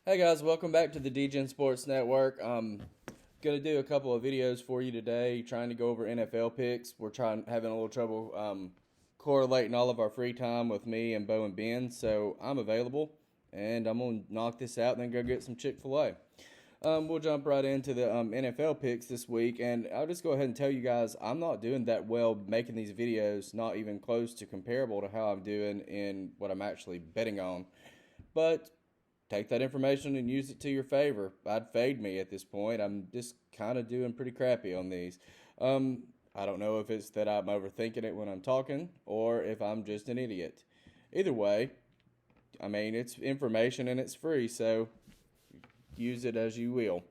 Hey guys, welcome back to the DGen Sports Network. I'm gonna do a couple of videos for you today, trying to go over NFL picks. We're having a little trouble correlating all of our free time with me and Bo and Ben, so I'm available, and I'm gonna knock this out and then go get some Chick-fil-A. We'll jump right into the NFL picks this week, and I'll just go ahead and tell you guys I'm not doing that well making these videos, not even close to comparable to how I'm doing in what I'm actually betting on. But take that information and use it to your favor. I'd fade me at this point. I'm just kind of doing pretty crappy on these. I don't know if it's that I'm overthinking it when I'm talking or if I'm just an idiot. Either way, I mean, it's information and it's free, so use it as you will.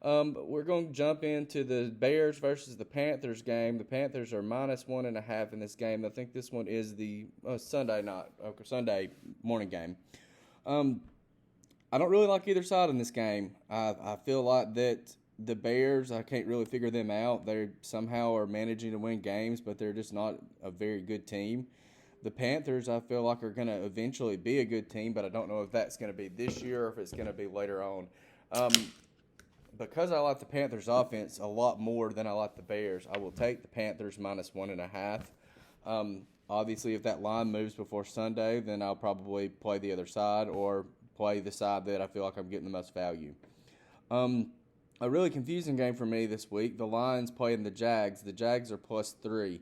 We're going to jump into the Bears versus the Panthers game. The Panthers are -1.5 in this game. I think this one is the Sunday morning game. I don't really like either side in this game. I feel like that the Bears, I can't really figure them out. They somehow are managing to win games, but they're just not a very good team. The Panthers, I feel like, are going to eventually be a good team, but I don't know if that's going to be this year or if it's going to be later on. Um, because I like the Panthers offense a lot more than I like the Bears, I will take the Panthers -1.5. Obviously, if that line moves before Sunday, then I'll probably play the other side or play the side that I feel like I'm getting the most value. A really confusing game for me this week. The Lions playing the Jags. The Jags are +3.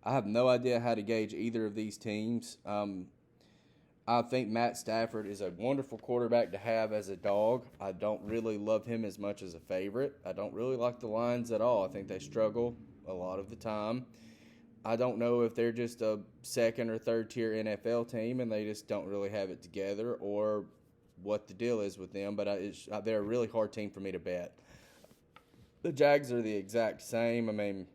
I have no idea how to gauge either of these teams. I think Matt Stafford is a wonderful quarterback to have as a dog. I don't really love him as much as a favorite. I don't really like the Lions at all. I think they struggle a lot of the time. I don't know if they're just a second or third tier NFL team and they just don't really have it together or what the deal is with them, but they're a really hard team for me to bet. The Jags are the exact same. I mean,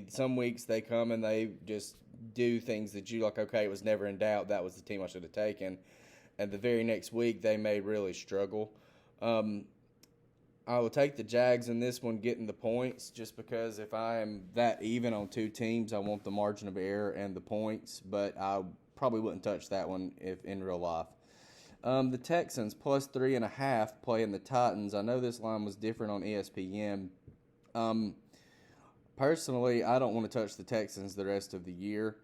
some weeks they come and they just do things that you like, okay, it was never in doubt. That was the team I should have taken. And the very next week they may really struggle. Um, I will take the Jags in this one getting the points just because if I am that even on two teams, I want the margin of error and the points, but I probably wouldn't touch that one if in real life. The Texans +3.5 playing the Titans. I know this line was different on ESPN. Um, Personally, I don't want to touch the Texans the rest of the year.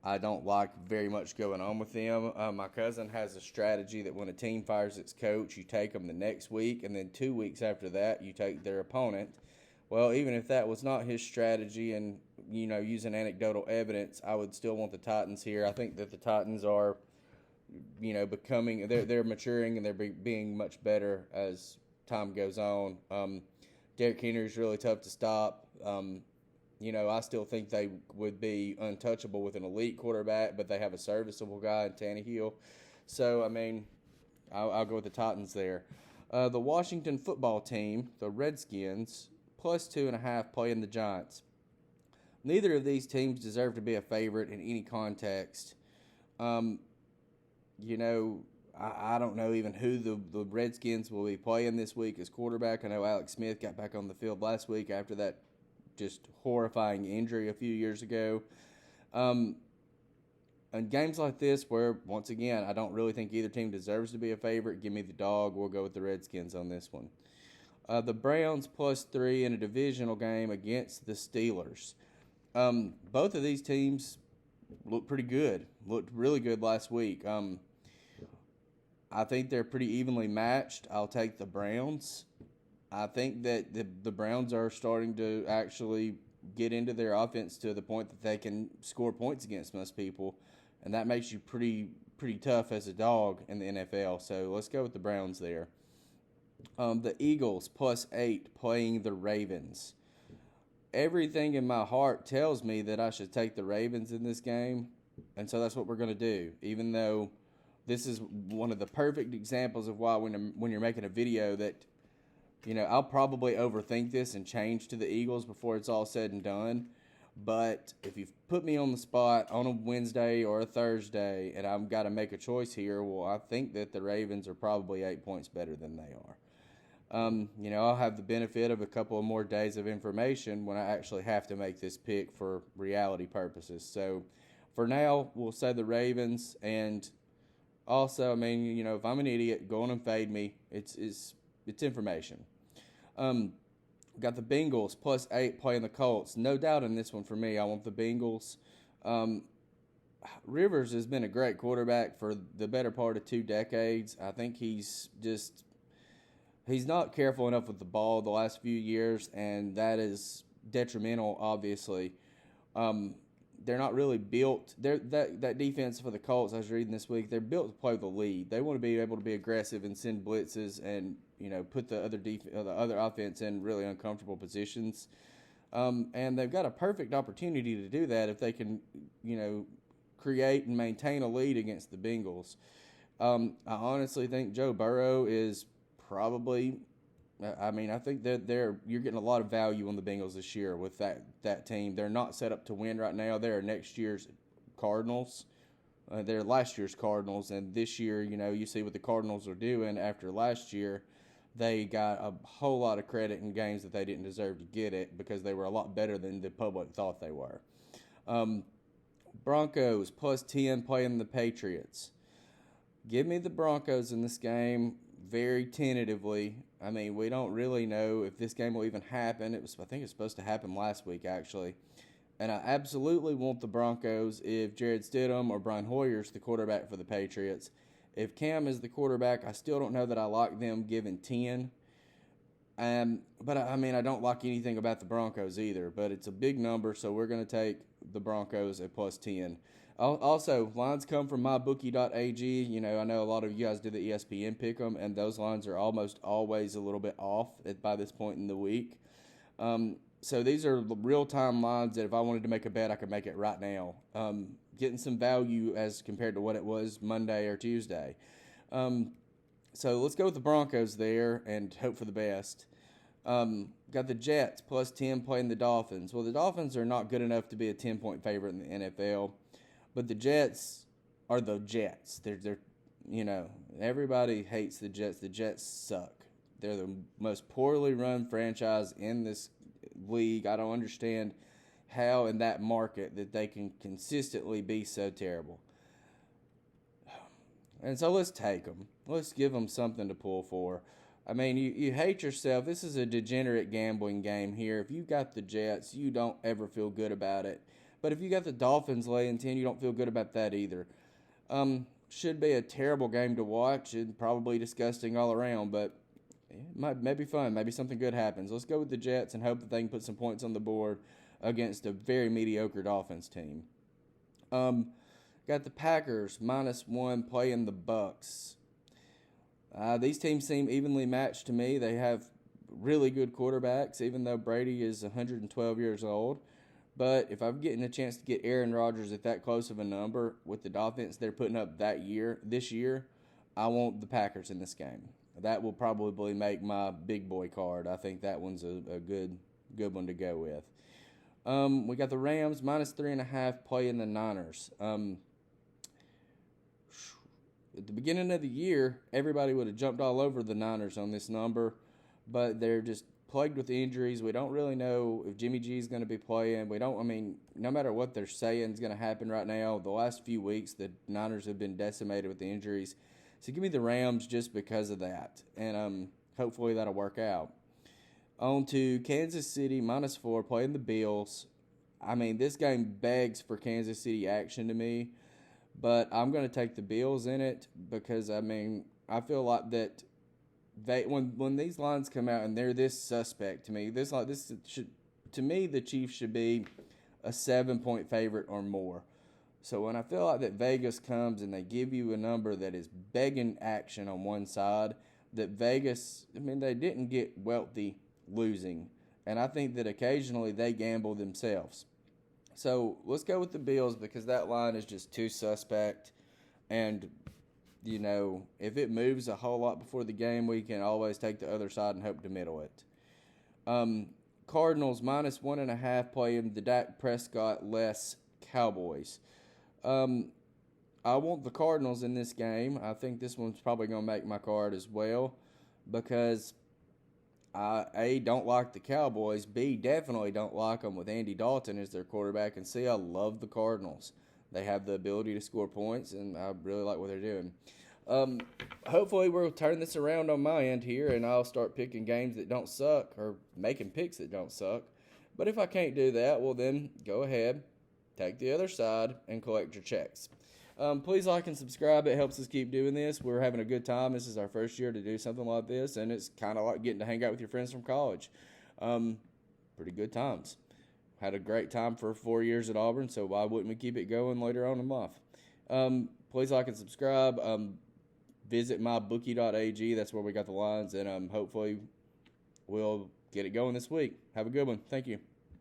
I don't like very much going on with them. My cousin has a strategy that when a team fires its coach, you take them the next week, and then 2 weeks after that, you take their opponent. Well, even if that was not his strategy and, using anecdotal evidence, I would still want the Titans here. I think that the Titans are becoming they're maturing and they're being much better as time goes on. Derrick Henry is really tough to stop. I still think they would be untouchable with an elite quarterback, but they have a serviceable guy in Tannehill. So, I mean, I'll go with the Titans there. The Washington football team, the Redskins, +2.5 playing the Giants. Neither of these teams deserve to be a favorite in any context. Um, you know, I don't know even who the Redskins will be playing this week as quarterback. I know Alex Smith got back on the field last week after that just horrifying injury a few years ago. Um, and games like this, where once again I don't really think either team deserves to be a favorite, give me the dog. We'll go with the Redskins on this one. The Browns +3 in a divisional game against the Steelers. Both of these teams look pretty good. Looked really good last week. I think they're pretty evenly matched. I'll take the Browns. I think that the Browns are starting to actually get into their offense to the point that they can score points against most people, and that makes you pretty tough as a dog in the NFL. So let's go with the Browns there. The Eagles +8 playing the Ravens. Everything in my heart tells me that I should take the Ravens in this game, and so that's what we're going to do. Even though this is one of the perfect examples of why when you're making a video that I'll probably overthink this and change to the Eagles before it's all said and done. But if you put me on the spot on a Wednesday or a Thursday and I've got to make a choice here, well, I think that the Ravens are probably 8 points better than they are. I'll have the benefit of a couple of more days of information when I actually have to make this pick for reality purposes. So for now, we'll say the Ravens, and also, I mean, if I'm an idiot, go on and fade me. It's information. Um, got the Bengals +8 playing the Colts. No doubt in this one for me. I want the Bengals. Um, Rivers has been a great quarterback for the better part of 2 decades. I think he's not careful enough with the ball the last few years, and that is detrimental, obviously. Um, they're not really built. That defense for the Colts, I was reading this week, they're built to play the lead. They want to be able to be aggressive and send blitzes and put the other offense in really uncomfortable positions. And they've got a perfect opportunity to do that if they can, create and maintain a lead against the Bengals. I honestly think Joe Burrow is probably. I think that you're getting a lot of value on the Bengals this year with that team. They're not set up to win right now. They're next year's Cardinals. They're last year's Cardinals, and this year, you see what the Cardinals are doing after last year. They got a whole lot of credit in games that they didn't deserve to get it because they were a lot better than the public thought they were. Broncos +10 playing the Patriots. Give me the Broncos in this game very tentatively. I mean, we don't really know if this game will even happen. I think it's supposed to happen last week, actually. And I absolutely want the Broncos if Jared Stidham or Brian Hoyer's the quarterback for the Patriots. If Cam is the quarterback, I still don't know that I like them giving 10. But I don't like anything about the Broncos either. But it's a big number, so we're going to take the Broncos at +10. Also, lines come from mybookie.ag. I know a lot of you guys do the ESPN pick 'em, and those lines are almost always a little bit off by this point in the week. So these are real-time lines that if I wanted to make a bet, I could make it right now. Getting some value as compared to what it was Monday or Tuesday. So let's go with the Broncos there and hope for the best. Got the Jets +10 playing the Dolphins. Well, the Dolphins are not good enough to be a 10-point favorite in the NFL. But the Jets are the Jets. They're everybody hates the Jets. The Jets suck. They're the most poorly run franchise in this league. I don't understand how in that market that they can consistently be so terrible. And so let's take them. Let's give them something to pull for. I mean, you hate yourself. This is a degenerate gambling game here. If you got the Jets, you don't ever feel good about it. But if you got the Dolphins laying 10, you don't feel good about that either. Should be a terrible game to watch and probably disgusting all around, but it may be fun. Maybe something good happens. Let's go with the Jets and hope that they can put some points on the board against a very mediocre Dolphins team. Got the Packers -1 playing the Bucks. These teams seem evenly matched to me. They have really good quarterbacks, even though Brady is 112 years old. But if I'm getting a chance to get Aaron Rodgers at that close of a number with the offense they're putting up this year, I want the Packers in this game. That will probably make my big boy card. I think that one's a good one to go with. We got the Rams -3.5 playing the Niners. At the beginning of the year, everybody would have jumped all over the Niners on this number, but they're just plagued with injuries. We don't really know if Jimmy G is going to be playing. No matter what they're saying is going to happen right now, the last few weeks, the Niners have been decimated with the injuries. So give me the Rams just because of that, and hopefully that'll work out. On to Kansas City -4 playing the Bills. I mean, this game begs for Kansas City action to me, but I'm going to take the Bills in it because, I feel like that when these lines come out and they're this suspect to me, the Chiefs should be a 7-point favorite or more. So when I feel like that Vegas comes and they give you a number that is begging action on one side, that Vegas, they didn't get wealthy losing. And I think that occasionally they gamble themselves. So let's go with the Bills because that line is just too suspect. And, if it moves a whole lot before the game, we can always take the other side and hope to middle it. Cardinals -1.5 playing the Dak Prescott-less Cowboys. I want the Cardinals in this game. I think this one's probably going to make my card as well because I, A, don't like the Cowboys, B, definitely don't like them with Andy Dalton as their quarterback, and C, I love the Cardinals. They have the ability to score points, and I really like what they're doing. Hopefully we'll turn this around on my end here, and I'll start picking games that don't suck or making picks that don't suck. But if I can't do that, well then go ahead, take the other side, and collect your checks. Please like and subscribe. It helps us keep doing this. We're having a good time. This is our first year to do something like this, and it's kind of like getting to hang out with your friends from college. Pretty good times. Had a great time for 4 years at Auburn, so why wouldn't we keep it going later on in life? Please like and subscribe. Visit mybookie.ag. That's where we got the lines, and hopefully we'll get it going this week. Have a good one. Thank you.